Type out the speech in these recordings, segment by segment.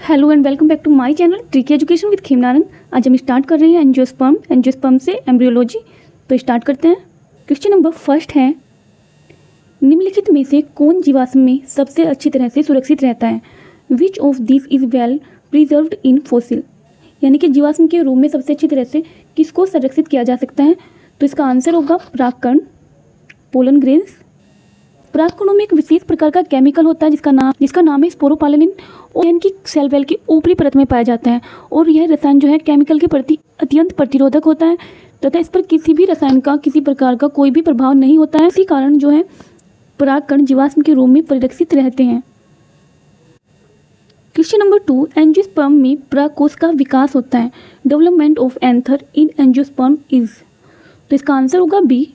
Hello and welcome back to my channel tricky education with Kheemnaran. आज हम start कर रहे हैं एंजियोस्पर्म से एम्ब्रियोलॉजी। तो स्टार्ट करते हैं। क्वेश्चन नंबर फर्स्ट है, निम्नलिखित में से कौन जीवाश्म में सबसे अच्छी तरह से सुरक्षित रहता है? Which of this is well preserved in fossil, यानी कि जीवाश्म के रूप में सबसे अच्छी तरह से किसको संरक्षित किया जा सकता है? तो इसका आंसर होगा परागकण, पोलन ग्रेन्स। परागकणों में एक विशेष प्रकार का केमिकल होता है जिसका नाम है स्पोरोपालेनिन और इनकी सेल वेल की ऊपरी परत में पाया जाता है और यह रसायन जो है केमिकल के प्रति अत्यंत प्रतिरोधक होता है तथा इस पर किसी भी रसायन का किसी प्रकार का कोई भी प्रभाव नहीं होता है। इसी कारण जो है परागकण जीवाश्म के रूप में परिरक्षित रहते हैं। क्वेश्चन नंबर 2, एंजियोस्पर्म में परागकोश का विकास होता है। Development of anther in angiosperm is, तो इसका आंसर होगा बी,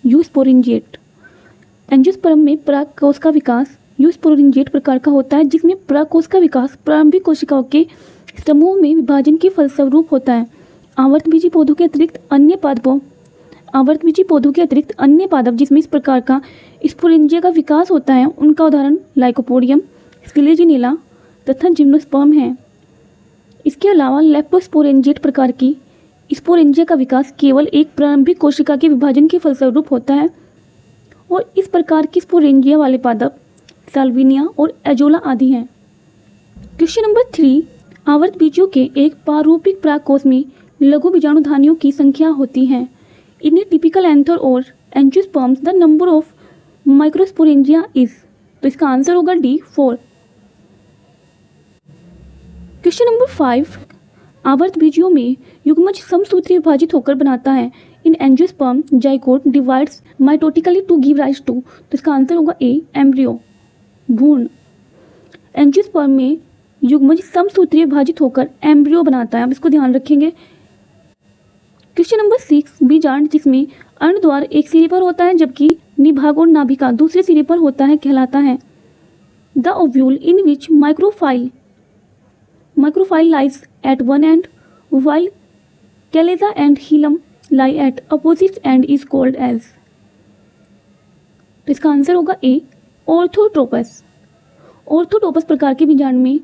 यूस्पोरिंजिएट। एंजियोस्पर्म में परागकोश का विकास यूस्पोरिंजिएट प्रकार का होता है जिसमें परागकोश का विकास प्रारंभिक कोशिकाओं के समूह में विभाजन के फलस्वरूप होता है। आवर्तबीजी पौधों के अतिरिक्त अन्य पादप जिसमें इस प्रकार का स्पोरेंजिया का विकास होता है उनका उदाहरण लाइकोपोडियम, स्किलेजिनेला तथा जिम्नोस्पर्म है। इसके अलावा लेप्टोस्पोरेंजिएट प्रकार की स्पोरेंजिया का विकास केवल एक प्रारंभिक कोशिका के विभाजन के फलस्वरूप होता है और इस प्रकार की स्पोरेंजिया वाले पादप साल्विनिया और एजोला आदि हैं। क्वेश्चन नंबर 3, आवर्त बीजों के एक पारूपिक परागकोश में लघु बीजाणुधानियों की संख्या होती है। इन टिपिकल एंथर और angiosperms the number of microsporangia is, तो इसका आंसर होगा डी, 4। क्वेश्चन नंबर 5, आवर्त बीजियों में युग्मज समसूत्री विभाजित होकर बनाता है। In angiosperm zygote divides mitotically to give rise to, तो इसका आंसर होगा ए, एम्ब्रियो, भ्रूण। एंजियोस्पर्म में युग्मज समसूत्री विभाजित होकर एम्ब्रियो बनाता है, आप इसको ध्यान रखेंगे। क्वेश्चन नंबर 6, बीजांड जिसमें अंडद्वार एक सिरे पर होता है जबकि निभाग और नाभिका दूसरे सिरे पर होता है कहलाता है। The ovule in which micropyle lies at one end while chalaza and hilum lie at opposite end is called as, तो इसका आंसर होगा ए, ऑर्थोट्रोपस। ऑर्थोट्रोपस प्रकार के बीजांड में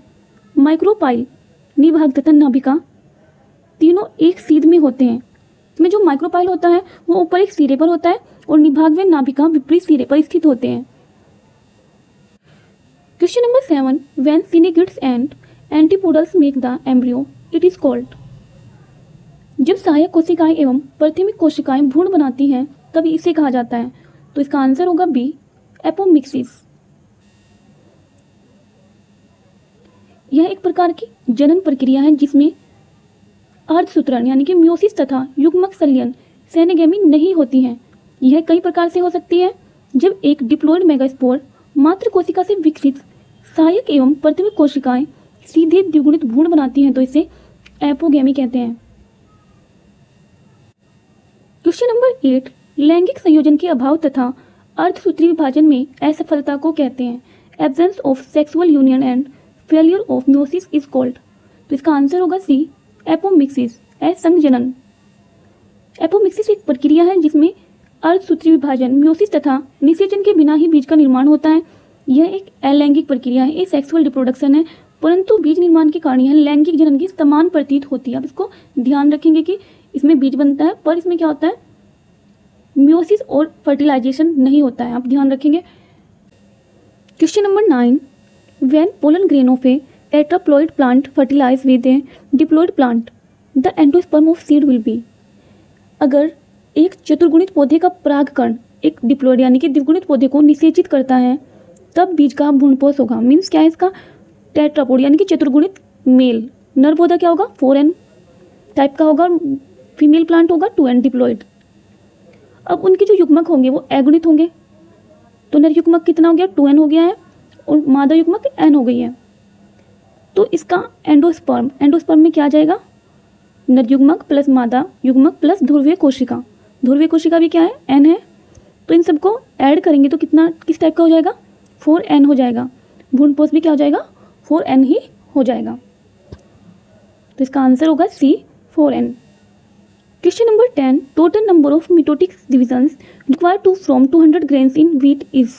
माइक्रोपाइल, निभाग तथा नाभिका तीनों एक सीध में होते हैं। इसमें जो माइक्रोपाइल होता है वो ऊपर एक सिरे पर होता है और निभाग व नाभिका विपरीत सिरे पर स्थित होते हैं। Question number 7, when synergids and antipodals make the embryo it is called, जब सहायक कोशिकाएं एवं प्राथमिक कोशिकाएं भ्रूण बनाती हैं तब इसे कहा जाता है। तो इसका आंसर होगा बी, एपोमिक्सिस। यह एक प्रकार की जनन प्रक्रिया है जिसमें अर्धसूत्रण यानी कि म्योसिस तथा युग्मक संलयन सेनेगेमी नहीं होती हैं। यह कई प्रकार से हो सकती है। जब एक डिप्लॉइड मेगास्पोर मात्र कोशिका से विकसित सहायक एवं प्राथमिक कोशिकाएं सीधे द्विगुणित भ्रूण बनाती हैं तो इसे एपोगेमी कहते हैं। क्वेश्चन नंबर 8, लैंगिक संयोजन के अभाव तथा अर्धसूत्री विभाजन में असफलता को कहते हैं। Absence of sexual union and failure of meiosis is called, तो इसका आंसर होगा सी, एपोमिक्सिस, असंजनन। एपोमिक्सिस एक प्रक्रिया है जिसमें अर्धसूत्री विभाजन, म्योसिस तथा निषेचन के बिना ही बीज का निर्माण होता है। यह एक अलैंगिक प्रक्रिया है, ये सेक्सुअल रिप्रोडक्शन है, परंतु बीज निर्माण के कारण यह लैंगिक जनन की समान प्रतीत होती है। आप इसको ध्यान रखेंगे कि इसमें बीज बनता है पर इसमें क्या होता है, म्योसिस और फर्टिलाइजेशन नहीं होता है, आप ध्यान रखेंगे। Question number 9, when pollen grain of a tetraploid plant fertilize with a diploid plant the endosperm of seed will be, अगर एक चतुर्गुणित पौधे का परागकण एक डिप्लॉइड यानी कि द्विगुणित पौधे को निषेचित करता है तब बीज का भ्रूणपोष होगा। मीन्स क्या है इसका, टेट्रापोड यानी कि चतुर्गुणित मेल, नर पौधा क्या होगा 4n टाइप का होगा, फीमेल प्लांट होगा 2n डिप्लॉइड। अब उनके जो युग्मक होंगे वो अगुणित होंगे, तो नर युग्मक कितना हो गया 2n हो गया है और मादा युग्मक n हो गई है। तो इसका एंडोस्पर्म में क्या आ जाएगा, नर युग्मक प्लस मादा युग्मक प्लस ध्रुवीय कोशिका भी क्या है, n है। तो इन सबको ऐड करेंगे तो कितना, किस टाइप का हो जाएगा, 4n हो जाएगा। भ्रूणपोष भी क्या हो जाएगा, 4n ही हो जाएगा। तो इसका आंसर होगा C, 4n। Question number 10, total number of mitotic divisions required to from 200 grains in wheat is,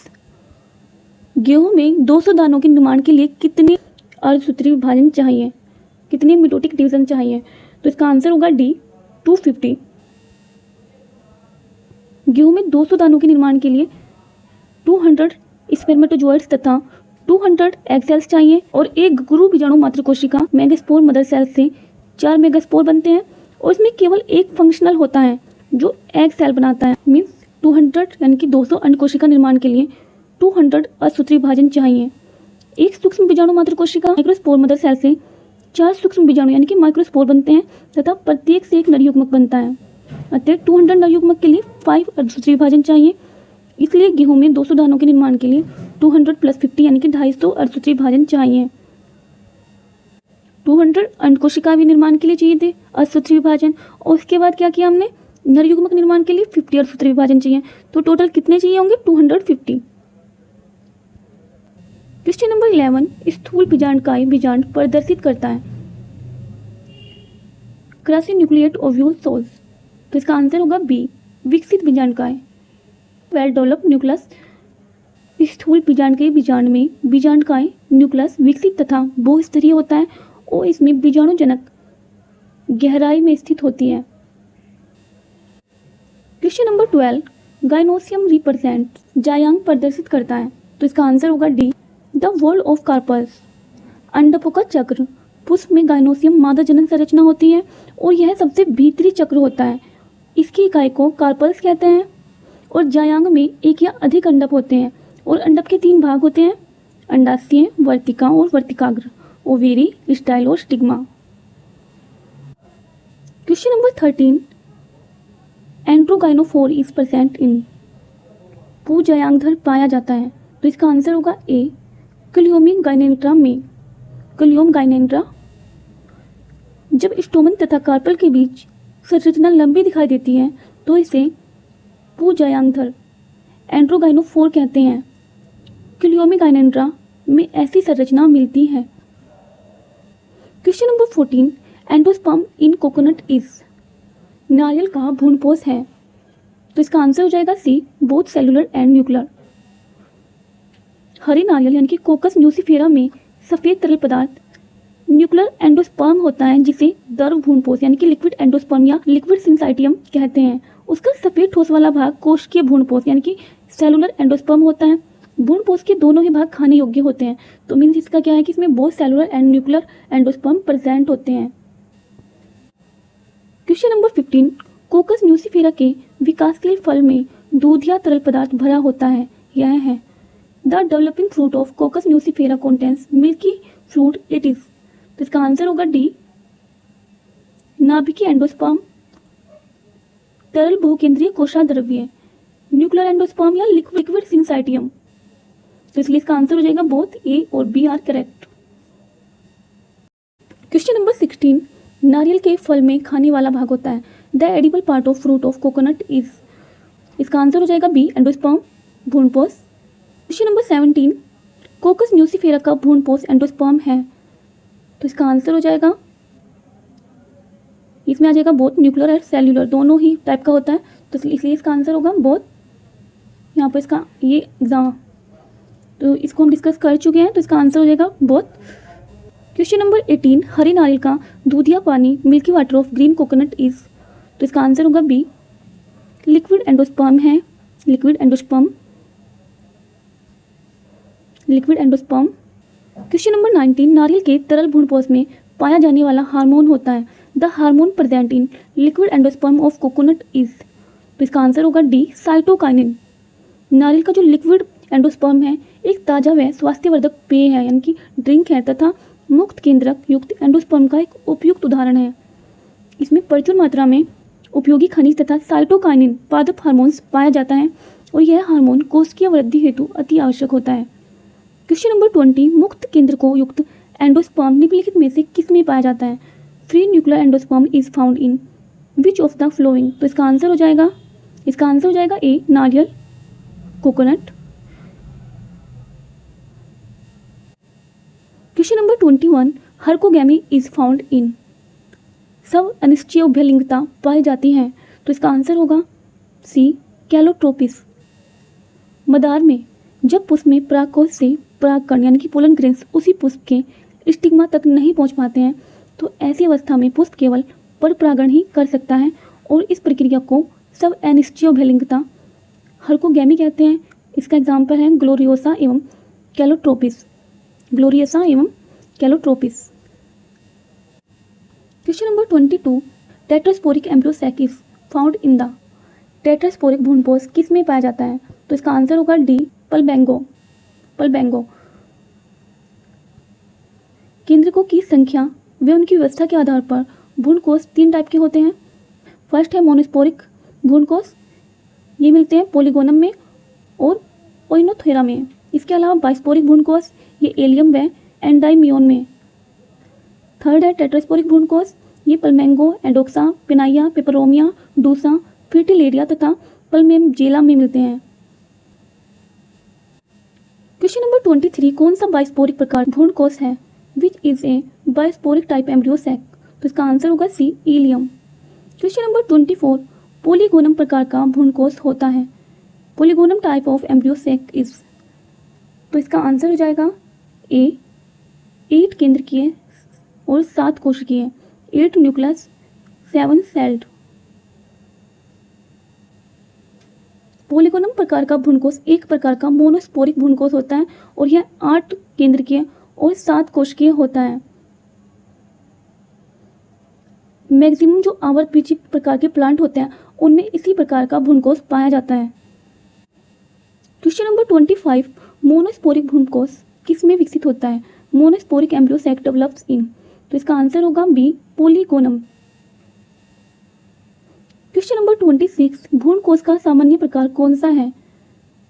गेहूं में 200 दानों के निर्माण के लिए कितने अर्धसूत्री विभाजन चाहिए, कितने मिटोटिक डिवीजन चाहिए? तो इसका आंसर होगा डी 250। गेहूं में 200 दानों के निर्माण के लिए 200 स्पर्मेटोजोइड्स तथा 200 एग सेल्स चाहिए और एक गुरु बीजाणु मात्र कोशिका मेगास्पोर मदर सेल्स से 4 मेगास्पोर बनते हैं और इसमें केवल एक फंक्शनल होता है जो एग सेल बनाता है। मीन्स 200 यानी कि 200 अंड कोशिका निर्माण के लिए 200 असूत्री विभाजन चाहिए। एक सूक्ष्म बीजाणु मात्र कोशिका माइक्रोस्पोर मदर सेल से 4 सूक्ष्म बीजाणु यानी कि माइक्रोस्पोर बनते हैं तथा प्रत्येक से एक नर युग्मक बनता है। अतः 200 नर युग्मक के लिए 5 अर्धसूत्री विभाजन चाहिए। इसलिए गेहूं में 200 दानों के निर्माण के लिए 200 + 50 यानी कि 250 अर्धसूत्री विभाजन चाहिए। 200 अंड कोशिका भी निर्माण के लिए चाहिए थे अर्धसूत्री विभाजन, और उसके बाद क्या किया हमने, नर युग्मक निर्माण के लिए 50 अर्धसूत्री विभाजन चाहिए। तो टोटल कितने चाहिए होंगे, 250। क्वेश्चन नंबर 11, स्थूल बीजांडकाय बीजांड प्रदर्शित करता है क्रासिन्यूक्लिएट ओव्यूल सोल्स। तो इसका आंसर होगा बी विकसित बीजांडकाय। Well developed nucleus. स्थूल बीजांडकाय बीजांड में बीजांडकाय न्यूक्लियस विकसित तथा बहुस्तरीय होता है और इसमें बीजाणुजनक गहराई में स्थित होती है। क्वेश्चन नंबर 12, गाइनोसियम रिप्रेजेंट जायांग प्रदर्शित करता है। तो इसका आंसर होगा D the whorl of carpels. अंडकों का चक्र। पुष्प में गाइनोसियम मादा जनन संरचना होती है और यह सबसे भीतरी चक्र होता है। इसकी इकाई को कार्पल्स कहते हैं और जायांग में एक या अधिक अंडक होते हैं और अंडक के 3 भाग होते हैं, अंडाशय, वर्तिका और वर्तिकाग्र, ओवेरी, स्टाइल और stigma. Question number 13, androgynophore is present in. पूजायांगधर पाया जाता है। तो इसका आंसर होगा ए क्लियोमिक गाइनेंड्रा में। क्लियोम गाइनेंड्रा। जब स्टोमन तथा कार्पल के बीच संरचना लंबी दिखाई देती है तो इसे पूजायांगधर एंड्रोगाइनोफोर कहते हैं। क्लियोमिक गाइनेंड्रा में ऐसी संरचना मिलती है। Question number 14, endosperm in coconut is. नारियल का भ्रूणपोष है। तो इसका आंसर हो जाएगा C both cellular and nuclear. हरे नारियल यानी कि कोकस न्यूसीफेरा में सफ़ेद तरल पदार्थ न्यूक्लियर एंडोस्पर्म होता है जिसे द्रव भ्रूणपोष यानी कि लिक्विड एंडोस्पर्म या लिक्विड सिंसाइटियम कहते हैं। उसका सफ़ेद ठोस वाला भाग कोशिकीय भ्रूणपोष यानी कि सेलुलर एंडोस्पर्म होता है। भ्रूणपोष के दोनों ही भाग खाने योग्य होते हैं। तो मीन्स इसका क्या है कि इसमें both cellular and nuclear endosperm present होते हैं। क्वेश्चन नंबर 15, कोकस न्यूसीफेरा के विकासशील फल में दूधिया तरल पदार्थ भरा होता है। यह है the developing fruit of Cocos nucifera contains milky fluid it is. तो इसका आंसर होगा डी नाभिकीय एंडोस्पर्म, तरल बहुकेंद्रीय कोशाद्रव्य, न्यूक्लियर एंडोस्पर्म या लिक्विड सिंसाइटियम। तो इसलिए इसका आंसर हो जाएगा बोथ ए और B are correct. Question number 16, नारियल के फल में खाने वाला भाग होता है। The edible part of fruit of coconut is. इसका आंसर हो जाएगा बी एंडोस्पर्म भ्रूणपोष। क्वेश्चन नंबर 17, कोकस न्यूसीफेरा का भ्रूणपोष एंडोस्पर्म है। तो इसका आंसर हो जाएगा, इसमें आ जाएगा बोथ न्यूक्लियर और सेल्युलर, दोनों ही टाइप का होता है। तो इसलिए इसका आंसर होगा बोथ। यहाँ पर इसका ये एग्जाम, तो इसको हम डिस्कस कर चुके हैं, तो इसका आंसर हो जाएगा बोथ। क्वेश्चन नंबर 18, हरे नारियल का दूधिया पानी milky water of green coconut is. तो इसका आंसर होगा बी लिक्विड एंडोस्पर्म है। Liquid endosperm. क्वेश्चन नंबर 19, नारियल के तरल भ्रूणपोष में पाया जाने वाला हार्मोन होता है। The hormone present in liquid endosperm of coconut is. तो इसका आंसर होगा डी साइटोकाइनिन। नारियल का जो लिक्विड एंडोस्पर्म है एक ताज़ा व स्वास्थ्यवर्धक पेय है यानी कि ड्रिंक है तथा मुक्त केंद्रक युक्त एंडोस्पर्म का एक उपयुक्त उदाहरण है। इसमें प्रचुर मात्रा में उपयोगी खनिज तथा साइटोकाइनिन पादप हार्मोन्स पाया जाता है और यह हार्मोन कोशिकीय वृद्धि हेतु अति आवश्यक होता है। क्वेश्चन नंबर 20, मुक्त केंद्र को युक्त एंडोस्पर्म निम्नलिखित में से किस में पाया जाता है। Free nuclear endosperm is found in which of the following. तो इसका आंसर हो जाएगा ए नारियल, coconut. Question number 21, herkogamy is found in. सब अनिश्चय उभयलिंगता पाई जाती है। तो इसका आंसर होगा सी कैलोट्रोपिस। मदार में जब पुष्प में परागकोश से परागकण यानी कि पोलन ग्रेन्स उसी पुष्प के स्टिग्मा तक नहीं पहुंच पाते हैं, तो ऐसी अवस्था में पुष्प केवल परपरागण ही कर सकता है और इस प्रक्रिया को सब एनिस्टियोभेलिंगता हर्कोगैमी कहते हैं। इसका एग्जाम्पल है ग्लोरियोसा एवं कैलोट्रोपिस। ग्लोरियोसा एवं Calotropis. Question number 22, tetrasporic embryo sac is found in the. Tetrasporic भ्रूणपोष किस में पाया जाता है? तो इसका आंसर होगा डी, पलबैंगो। पलबैंगो। केंद्रकों की संख्या व उनकी व्यवस्था के आधार पर भ्रूणकोष 3 टाइप के होते हैं। फर्स्ट है मोनोस्पोरिक भ्रूणकोष, ये मिलते हैं पोलिगोनम में और ओइनोथेरा में। इसके अलावा बाइस्पोरिक भ्रूणकोष, ये एलियम व एंडाइमियोन में। थर्ड है टेट्रास्पोरिक भ्रूणकोष, ये पलमेंगो, एंडोक्सा, पिनाइया, पेपरोमिया, डूसा, फ्रिटिलेरिया तथा पलमेमजेला में मिलते हैं। क्वेश्चन नंबर 23, कौन सा बाइस्पोरिक प्रकार भ्रूणकोष है? Which is a bisporic type embryo sac? तो इसका आंसर होगा C, Allium. Question number 24, Polygonum प्रकार का भ्रूणकोष होता है। Polygonum type of embryo sac is. तो इसका आंसर हो जाएगा ए, 8 केंद्रकीय और 7 कोशिकीय, 8 न्यूक्लियस 7 सेल्ड। पोलिगोनम प्रकार का भ्रूणकोष एक प्रकार का मोनोस्पोरिक भ्रूणकोष होता है और यह 8 केंद्रकीय और 7 कोशिकीय होता है। मैक्सिमम जो आवर्तबीजी प्रकार के प्लांट होते हैं उनमें इसी प्रकार का भ्रूणकोष पाया जाता है। क्वेश्चन नंबर 25, मोनोस्पोरिक भ्रूणकोष किस में विकसित होता है? Monosporic embryo sac develops in. तो इसका आंसर होगा बी, पोलिगोनम। क्वेश्चन नंबर 26, भ्रूणकोष का सामान्य प्रकार कौन सा है?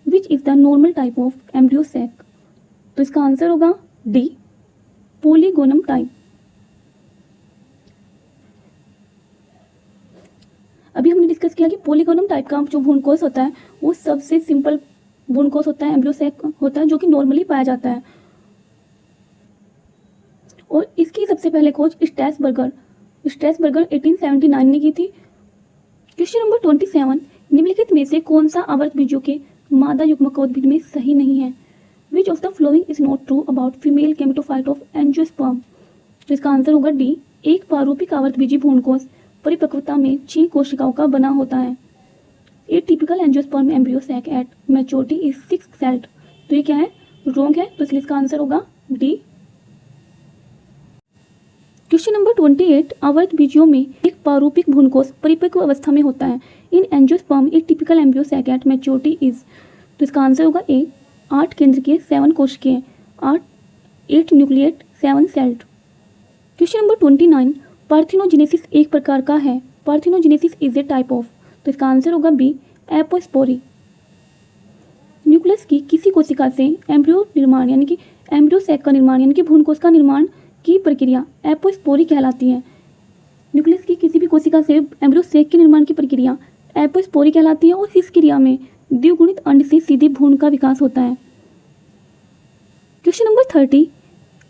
Which is the normal type of embryo sac? तो इसका आंसर होगा डी, पोलिगोनम टाइप। अभी हमने डिस्कस किया कि पोलिगोनम टाइप का जो भ्रूणकोष होता है वो सबसे सिंपल भ्रूणकोष होता है, एम्ब्रियो सैक होता है, जो कि नॉर्मली पाया जाता है। और इसकी सबसे पहले खोज स्ट्रैसबर्गर 1879 ने की थी। क्वेश्चन नंबर 27, निम्नलिखित में से कौन सा आवर्तबीजों के मादा युग्मकोद्भिद में सही नहीं है? विच of the following is not true about female gametophyte of angiosperm? तो इसका आंसर होगा डी, एक प्रारूपिक आवर्तबीजी भ्रूणकोष परिपक्वता में 6 कोशिकाओं का बना होता है। A typical angiosperm embryo sac at maturity is 6 celled. तो ये क्या है? रॉन्ग है, तो इसलिए इसका आंसर होगा डी। क्वेश्चन नंबर 28, आवर्तबीजियों में एक प्रारूपिक भ्रूणकोष परिपक्व अवस्था में होता है। In angiosperm a typical embryo sac at maturity is. तो इसका आंसर होगा ए, 8 केंद्रकीय 7 कोशिकीय, 8 nucleate 7 sailed. Question number 29, parthenogenesis एक प्रकार का है। Parthenogenesis is a type of. तो इसका आंसर होगा बी, एपोस्पोरी। न्यूक्लियस की किसी कोशिका से एम्ब्रियो निर्माण यानी कि एम्ब्रियो सैक का निर्माण यानी कि भ्रूणकोष का निर्माण की प्रक्रिया एपोस्पोरी कहलाती है। न्यूक्लियस की किसी भी कोशिका से एम्ब्रियो सैक के निर्माण की प्रक्रिया एपोस्पोरी कहलाती है और इस क्रिया में द्विगुणित अंड से सीधे भ्रूण का विकास होता है। Question number 30,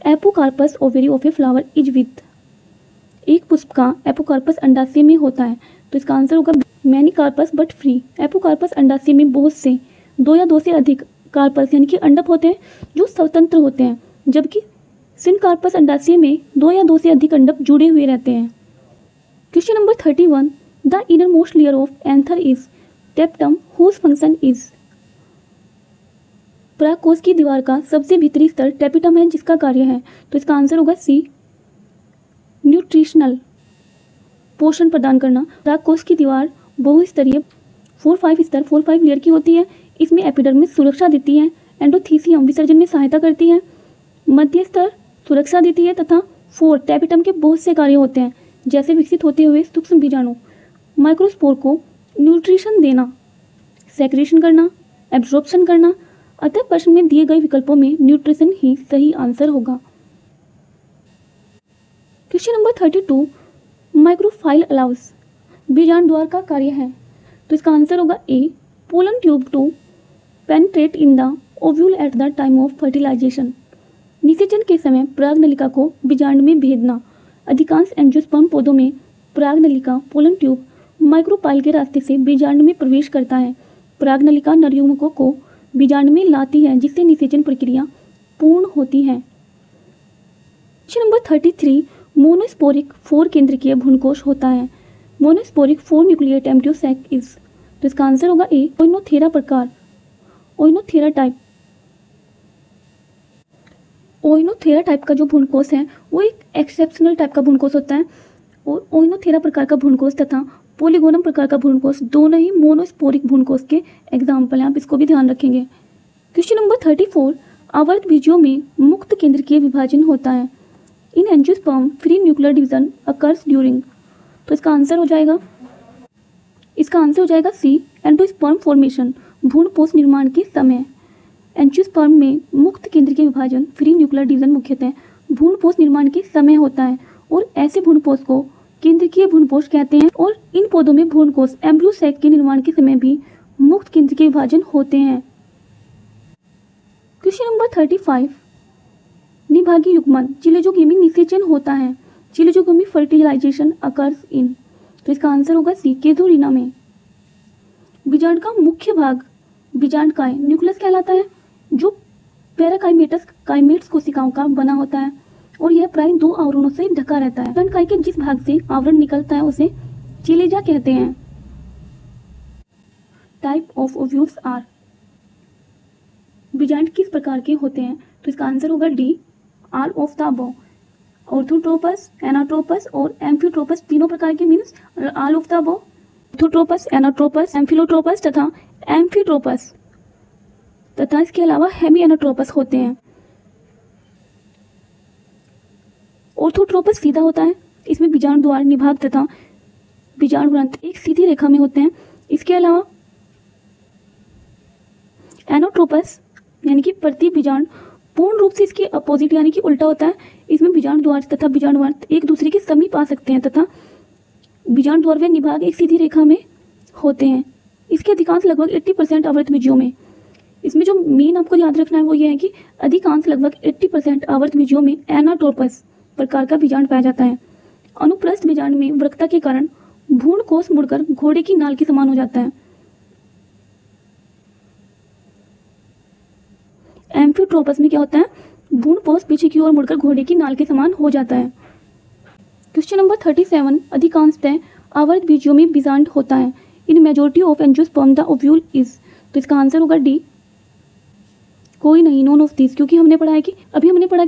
apocarpous ovary of a flower is with. एक पुष्प का एपोकार्पस अंडाशय में होता है। तो इसका आंसर होगा many carpels but free. Apocarpous अंडाशय में बहुत से 2 या 2 से अधिक कार्पस यानी कि अंडक होते हैं जो स्वतंत्र होते हैं, जबकि सिनकार्पस अंडाशय में 2 या 2 से अधिक अंडक जुड़े हुए रहते हैं। Question number 31, the innermost layer of anther is tapetum whose function is. परागकोश की दीवार का सबसे भीतरी स्तर टेपिटम है जिसका कार्य है। तो इसका आंसर होगा सी, न्यूट्रिशनल, पोषण प्रदान करना। परागकोश की दीवार बहुस्तरीय 4-5 लेयर की होती है। इसमें एपिडर्मिस सुरक्षा देती है, एंडोथीसियम विसर्जन में सहायता करती है, मध्य स्तर सुरक्षा देती है तथा 4 टेपिटम के बहुत से कार्य होते हैं जैसे विकसित होते हुए सूक्ष्म बीजाणु, माइक्रोस्पोर को न्यूट्रिशन देना, सेक्रेशन करना, एब्जॉर्प्शन करना। अतः प्रश्न में दिए गए विकल्पों में न्यूट्रिशन ही सही आंसर होगा। क्वेश्चन नंबर 32, माइक्रोफाइल अलाउस बीजाणु द्वार का कार्य है। तो इसका आंसर होगा A, pollen tube to penetrate in the ovule at the time of fertilisation. निषेचन के समय परागनलिका को बीजांड में भेदना। अधिकांश एंजियोस्पर्म पौधों में परागनलिका पोलन ट्यूब माइक्रोपाइल के रास्ते से बीजांड में प्रवेश करता है। परागनलिका नरयुग्मकों को बीजांड में लाती है जिससे निषेचन प्रक्रिया पूर्ण होती है। क्वेश्चन नंबर 33, मोनोस्पोरिक 4 केंद्रकीय भ्रूणकोश होता है। Monosporic 4 nucleate embryo sac is, तो इसका आंसर होगा ए, ओइनोथेरा प्रकार, ओइनोथेरा टाइप। ओइनोथेरा टाइप का जो भ्रूणकोश है वो एक एक्सेप्शनल टाइप का भ्रूणकोश होता है, और ओइनोथेरा प्रकार का भ्रूणकोश तथा पोलीगोनम प्रकार का भ्रूणकोश दोनों ही मोनोस्पोरिक भ्रूणकोश के एग्जाम्पल हैं, आप इसको भी ध्यान रखेंगे। क्वेश्चन नंबर 34, आवर्त बीजों में मुक्त केंद्रकीय विभाजन होता है। In angiosperm free nuclear division occurs during, तो इसका आंसर हो जाएगा सी, एंडोस्पर्म फॉर्मेशन, भ्रूणपोष निर्माण के समय। एंजियोस्पर्म में मुक्त केंद्रकीय विभाजन फ्री न्यूक्लियर डिवीजन मुख्यतः भ्रूणपोष निर्माण के समय होता है, और ऐसे भ्रूणपोष को केंद्रकीय भ्रूणपोष कहते हैं, और इन पौधों में भ्रूणकोश एम्ब्रियो सैक के निर्माण के समय भी मुक्त केंद्रकीय विभाजन होते हैं। क्वेश्चन नंबर 35, निभागी युग्मन चिलेजोगी में निषेचन होता है। चिलेजोगी में फर्टिलाइजेशन अकर्स इन, तो इसका आंसर होगा सी, केदोरिना में। बीजांड का मुख्य भाग बीजांडकाय न्यूक्लियस कहलाता है, जो काइमेट्स कोशिकाओं का बना होता है, और यह प्राय 2 आवरणों से ढका रहता है। बीजांडकाय के जिस भाग से आवरण निकलता है उसे चिलेजा कहते हैं। टाइप ऑफ ओव्यूल्स आर, बीजांड किस प्रकार के होते हैं, तो इसका आंसर होगा D, all of the above. Orthotropous, anatropous और एम्फिट्रोपस तीनों प्रकार के means all of the above. Orthotropous, anatropous, campylotropous तथा एम्फिट्रोपस तथा इसके अलावा हेमी एनाट्रोपस होते हैं। ऑर्थोट्रोपस सीधा होता है, इसमें बीजांड द्वार, निभाग तथा बीजांड ग्रंथ एक सीधी रेखा में होते हैं। इसके अलावा एनाट्रोपस यानी कि प्रति बीजांड पूर्ण रूप से इसके अपोजिट यानी कि उल्टा होता है। इसमें बीजांड द्वार तथा बीजांड ग्रंथ एक दूसरे के समीप आ सकते हैं तथा बीजांड द्वार व निभाग एक सीधी रेखा में होते हैं। इसके अधिकांश लगभग 80% आवर्त बीजों में, इसमें जो मेन आपको याद रखना है वो ये है कि अधिकांश लगभग 80% आवर्त बीजों में एनाट्रोपस प्रकार का बीजांड पाया जाता है। अनुप्रस्थ बीजांड में वक्रता के कारण भ्रूणकोश मुड़कर घोड़े की नाल के समान हो जाता है। एम्फिट्रोपस में क्या होता है, भ्रूणपोष पीछे की ओर मुड़कर घोड़े की नाल के समान हो जाता है। क्वेश्चन नंबर 37, अधिकांशतः आवर्त बीजों में बीजांड होता है। In majority of angiosperm the ovule is, तो इसका आंसर होगा डी, कोई नहीं, नॉन ऑफ दिस, क्योंकि हमने पढ़ा है कि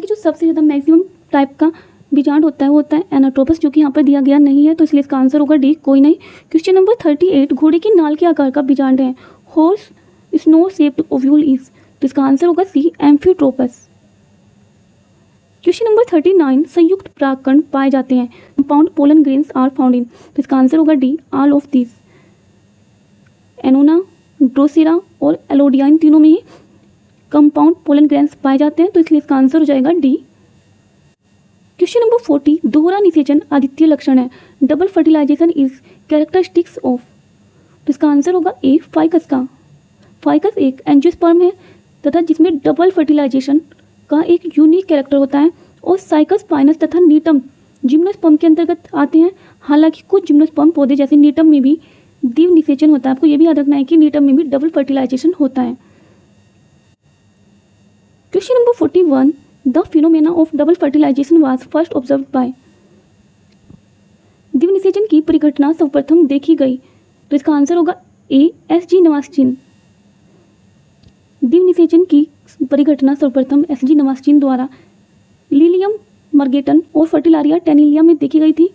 जो सबसे ज़्यादा मैक्सिमम टाइप का बीजांड होता है वो होता है एनाट्रोपस, जो कि यहाँ पर दिया गया नहीं है, तो इसलिए इसका आंसर होगा डी, कोई नहीं। क्वेश्चन नंबर 38, घोड़े की नाल के आकार का बीजांड है। Horse snow shaped ovule is, तो इसका आंसर होगा सी, एम्फिट्रोपस। क्वेश्चन नंबर 39, संयुक्त परागकण पाए जाते हैं। Compound pollen grains are found in, तो इसका आंसर होगा D, all of this. Annona, Drosera और एलोडिया इन तीनों में ही कंपाउंड पोलन ग्रेन्स पाए जाते हैं, तो इसलिए इसका आंसर हो जाएगा डी। क्वेश्चन नंबर 40, दोहरा निषेचन आदित्य लक्षण है। Double fertilization is characteristics of, तो इसका आंसर होगा ए, फाइकस का। फाइकस एक एंजियोस्पर्म है तथा जिसमें डबल फर्टिलाइजेशन का एक यूनिक कैरेक्टर होता है, और साइकस, पाइनस तथा नीटम जिम्नोस्पर्म के अंतर्गत आते हैं। हालांकि कुछ जिम्नोस्पर्म पौधे जैसे नीटम में भी द्विव निषेचन होता है। आपको ये भी याद रखना है कि नीटम में भी डबल फर्टिलाइजेशन होता है। Question number 41, the phenomena of double fertilization was first observed by, द्विव निषेचन की परिघटना सर्वप्रथम देखी गई, तो इसका आंसर होगा ए, एस.जी. नवास्चिन। द्विव निषेचन की परिघटना सर्वप्रथम एस.जी. नवास्चिन द्वारा लिलियम मर्गेटन और फर्टिलारिया टेनिलिया में देखी गई थी।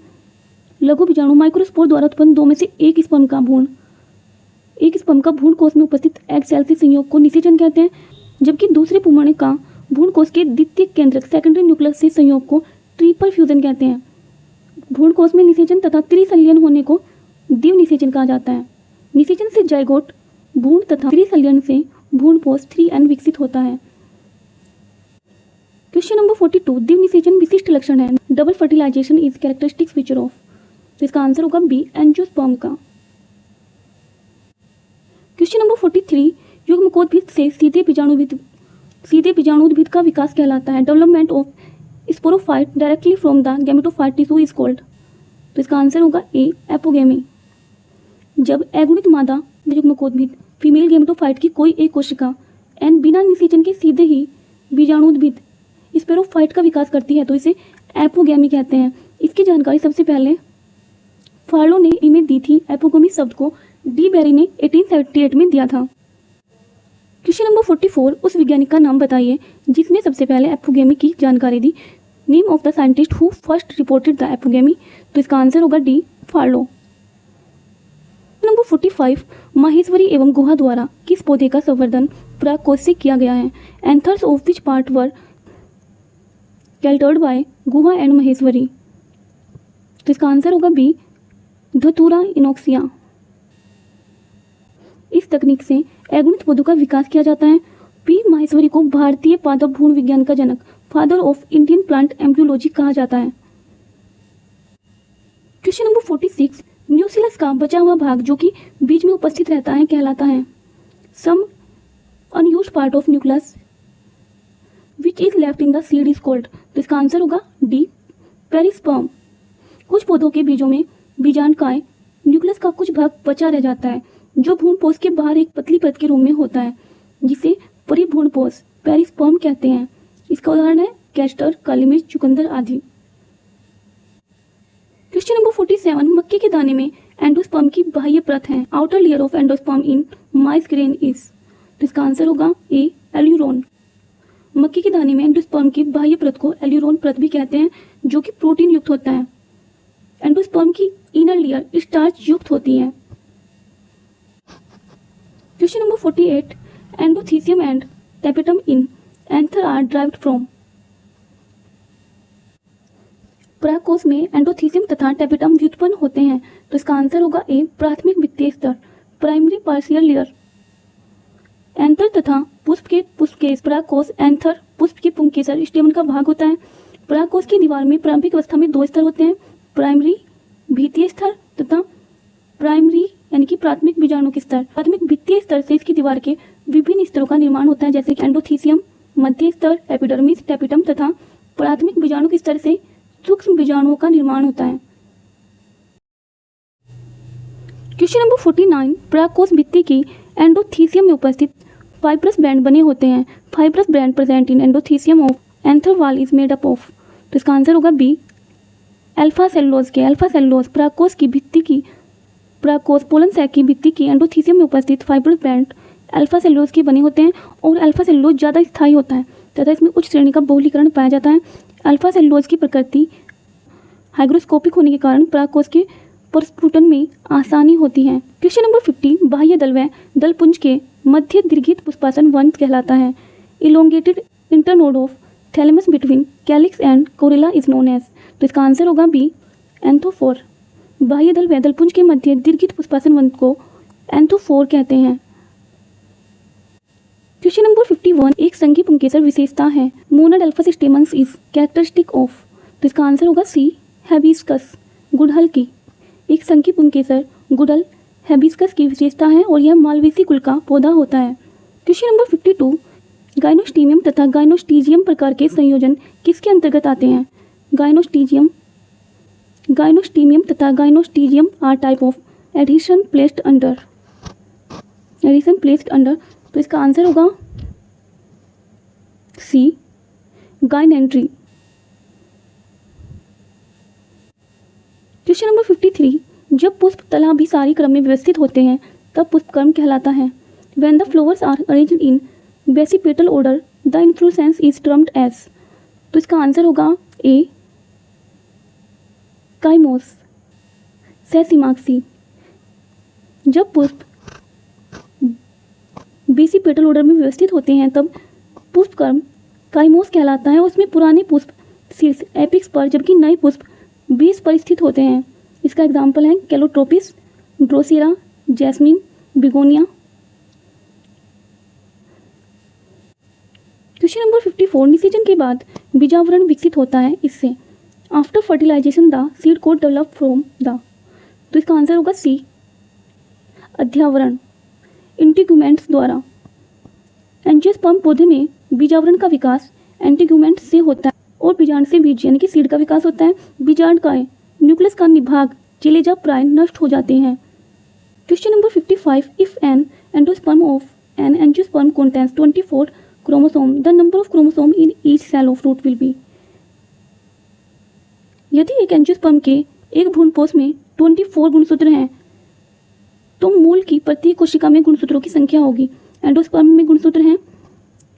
लघु बीजाणु माइक्रोस्पोर द्वारा उत्पन्न 2 में से एक स्पर्म का भ्रूण कोश में उपस्थित एग सेल से संयोग को निषेचन कहते हैं, जबकि दूसरे पुमणे का भ्रूण कोश के द्वितीयक केंद्रक सेकेंडरी न्यूक्लियस से संयोग को ट्रिपल फ्यूजन कहते हैं। भ्रूण कोश में निषेचन तथा त्रिसंलयन होने को द्विव निषेचन कहा जाता है। निषेचन से जाइगोट भ्रूण तथा त्रिसंलयन से भ्रूणपोष 3N विकसित होता है। क्वेश्चन नंबर 42, द्विव निषेचन विशिष्ट लक्षण है। Double fertilization is characteristic feature of, तो इसका आंसर होगा बी, एंजियोस्पर्म का। क्वेश्चन नंबर 43, युग्मकोद्भिद से सीधे बीजाणुद्भिद का विकास कहलाता है। Development of sporophyte directly from the gametophyte tissue is called, तो इसका आंसर होगा ए, एपोगेमी। जब अगुणित मादा युग्मकोद्भिद फीमेल गैमेटोफाइट की कोई एक कोशिका एन बिना निषेचन के सीधे ही बीजाणुद्भिद स्पोरोफाइट का विकास करती है तो इसे एपोगेमी कहते हैं। इसकी जानकारी सबसे पहले फार्लो ने इमेज दी थी। एपोगेमी शब्द को डी बेरी ने 1878 में दिया था। क्वेश्चन नंबर 44, उस वैज्ञानिक का नाम बताइए जिसने सबसे पहले एपोगेमी की जानकारी दी। Name of the scientist who first reported the apogamy. तो इसका आंसर होगा डी, फार्लो। नंबर 45, माहेश्वरी एवं गुहा द्वारा किस पौधे का संवर्धन परागकोश से किया गया है। Anthers of which part were cultured by Guha and Maheshwari. तो इसका आंसर होगा बी, धतूरा इनोक्सिया। इस तकनीक से अगुणित पौधों का विकास किया जाता है। पी माहेश्वरी को भारतीय पादप भ्रूण विज्ञान का जनक, father of Indian plant embryology कहा जाता है। क्वेश्चन नंबर 46, न्यूक्लियस का बचा हुआ भाग जो कि बीज में उपस्थित रहता है कहलाता है। Some unused part of nucleus which is left in the seed is called. तो इसका आंसर होगा डी, पेरिस्पर्म। कुछ पौधों के बीजों में बीजांडकाएं न्यूक्लियस का कुछ भाग बचा रह जाता है जो भ्रूणपोष के बाहर एक पतली परत के रूप में होता है, जिसे परिभ्रूणपोष पेरिस्पर्म कहते हैं। इसका उदाहरण है कैस्टर, काली मिर्च, चुकंदर आदि। क्वेश्चन नंबर 47, मक्के के दाने में एंडोस्पर्म की बाह्य परत है। Outer layer of endosperm in mice grain is. तो इसका आंसर होगा ए, एल्यूरोन। मक्के के दाने में एंडोस्पर्म की बाह्य परत को एल्यूरोन परत भी कहते हैं, जो कि प्रोटीन युक्त होता है। एंडोस्पर्म की इनर लेयर स्टार्च युक्त होती है। Question number 48, endothecium and tapetum in anther are derived from. परागकोश में एंडोथीसियम तथा टेपिटम व्युत्पन्न होते हैं। तो इसका आंसर होगा ए, प्राथमिक वित्तीय स्तर, प्राइमरी पार्शियल लेयर। एंथर तथा पुष्प के परागकोश एंथर, पुष्प के पुंकेसर स्टेमन का भाग होता है। परागकोश की दीवार में प्रारंभिक अवस्था में 2 स्तर होते हैं, प्राइमरी भीतीय स्तर तथा प्राइमरी यानी कि प्राथमिक बीजाणु के स्तर। प्राथमिक वित्तीय स्तर से इसकी दीवार के विभिन्न स्तरों का निर्माण होता है, जैसे कि एंडोथीसियम, मध्य स्तर, एपिडर्मिस, टेपिटम तथा प्राथमिक बीजाणु के स्तर से सूक्ष्म बीजाणुओं का निर्माण होता है। क्वेश्चन नंबर 49, परागकोश भित्ति की एंडोथीसियम में उपस्थित फाइब्रस बैंड बने होते हैं। Fibrous band present in endothecium of anther wall is made up of. तो इसका आंसर होगा बी, अल्फा सेलुलोज के। अल्फा सेलुलोज परागकोश की भित्ति की परागकोश पोलन सैक की भित्ति की एंडोथीसियम में उपस्थित फाइब्रस बैंड अल्फा सेलुलोज के बने होते हैं और अल्फा सेलुलोज ज़्यादा स्थायी होता है तथा इसमें उच्च श्रेणी का बहुलीकरण पाया जाता है। अल्फा सेलुलोज की प्रकृति हाइग्रोस्कोपिक होने के कारण परागकोश के प्रस्फुटन में आसानी होती है। क्वेश्चन नंबर 50, बाह्य दल व दलपुंज के मध्य दीर्घित पुष्पासन वंश कहलाता है। Elongated internode of thalamus between calyx and कोरेला इज नोन एज। तो इसका आंसर होगा बी, एंथोफोर। बाह्य दल व दलपुंज के मध्य दीर्घित पुष्पासन वंश को एंथोफोर कहते हैं। क्वेश्चन नंबर 51, एक संघीय पुंकेसर विशेषता है। Monod alpha stamens is characteristic of. तो इसका आंसर होगा सी, हैबिस्कस, गुड़हल की। एक संघीय पुंकेसर गुड़हल हैबिस्कस की विशेषता है और यह मालवेसी कुल का पौधा होता है। क्वेश्चन नंबर 52, गाइनोस्टीमियम तथा गाइनोस्टीजियम प्रकार के संयोजन किसके अंतर्गत आते हैं। गाइनोस्टीमियम तथा gynostegium are type of addition placed under. तो इसका आंसर होगा सी, गाइनेंट्री। क्वेश्चन नंबर 53, जब पुष्प तलाभिसारी क्रम में व्यवस्थित होते हैं तब पुष्पक्रम कहलाता है। When the flowers are arranged in basipetal order, the inflorescence is termed as। तो इसका आंसर होगा ए, काइमोस, सेसिमाक्सी। जब पुष्प बेसिपेटल ऑर्डर में व्यवस्थित होते हैं तब पुष्पक्रम काइमोस कहलाता है। उसमें पुराने पुष्प शीर्ष एपिक्स पर जबकि नए पुष्प बेस पर स्थित होते हैं। इसका एग्जाम्पल है Calotropis, Drosera, jasmine, begonia. Question number 54, निषेचन के बाद बीजावरण विकसित होता है इससे। After fertilization the seed coat develop from the. तो इसका आंसर होगा सी, अध्यावरण, इंटीग्यूमेंट्स द्वारा। एंजियोस्पर्म पौधे में बीजावरण का विकास एंटीग्यूमेंट से होता है और बीजांड से बीज यानी कि सीड का विकास होता है। बीजांडकाएं न्यूक्लियस का निभाग चिलेजा प्राय नष्ट हो जाते हैं। Question number 55, if an endosperm of an angiosperm contains 24 chromosome, the number of chromosome in each cell of root will be। यदि एक एंजियोस्पर्म के एक भ्रूणपोष में 24 गुणसूत्र हैं तो मूल की प्रत्येक कोशिका में गुणसूत्रों की संख्या होगी। एंडोस्पर्म में गुणसूत्र हैं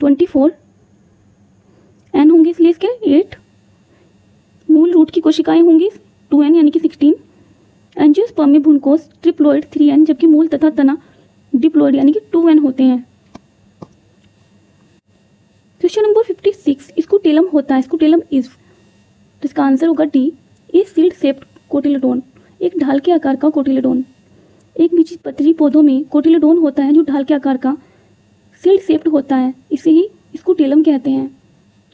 24, एन होंगे इसलिए इसके 8, मूल रूट की कोशिकाएं होंगी 2n यानी कि 16। एंजियोस्पर्म में भ्रूणकोष ट्रिप्लोइड 3n जबकि मूल तथा तना डिप्लोइड यानी कि 2n होते हैं। क्वेश्चन नंबर 56, स्कूटेलम होता है, स्कूटेलम इज, तो इसका आंसर होगा डी, ए सील्ड शेप्ड कोटिलेडोन, एक ढाल के आकार का कोटिलेडोन। एक बीजपत्री पौधों में कोटिलेडोन होता है जो ढाल के आकार का सील्ड शेप्ड होता है, इसे ही स्कूटेलम कहते हैं।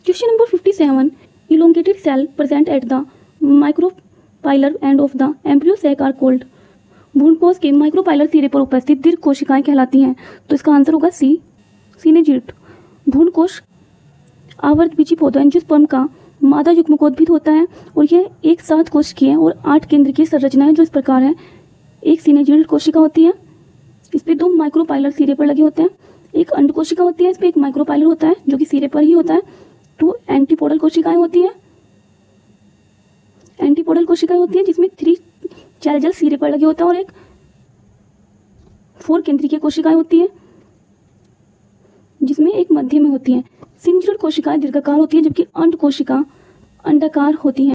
Question number 57, elongated cell present at the micropylar end of the embryo sac are called, भ्रूणकोष के माइक्रोपाइलर सिरे पर उपस्थित दीर्घ कोशिकाएं कहलाती हैं, तो इसका आंसर होगा सी, सिनेजिड। भ्रूणकोष आवर्तबीजी पौधा एंजियोस्पर्म का मादा युग्मकोद्भिद होता है और यह एक साथ कोशिकीय और 8 केंद्र की संरचना है जो इस प्रकार है। एक सिनेजिड कोशिका होती है, इस पे 2 माइक्रोपाइलर सिरे पर लगे होते हैं। एक अंड कोशिका होती है, इस पे एक माइक्रोपाइलर होता है जो कि सिरे पर ही होता है। 2 एंटीपोडल कोशिकाएं होती हैं, एंटीपोडल कोशिकाएं होती हैं जिसमें 3 चैलजल सिरे पर लगे होते हैं और एक 4 केंद्रीय कोशिकाएं होती हैं जिसमें एक मध्य में होती है। सिंजिड कोशिकाएं दीर्घाकार होती है जबकि अंड कोशिका अंडाकार होती हैं।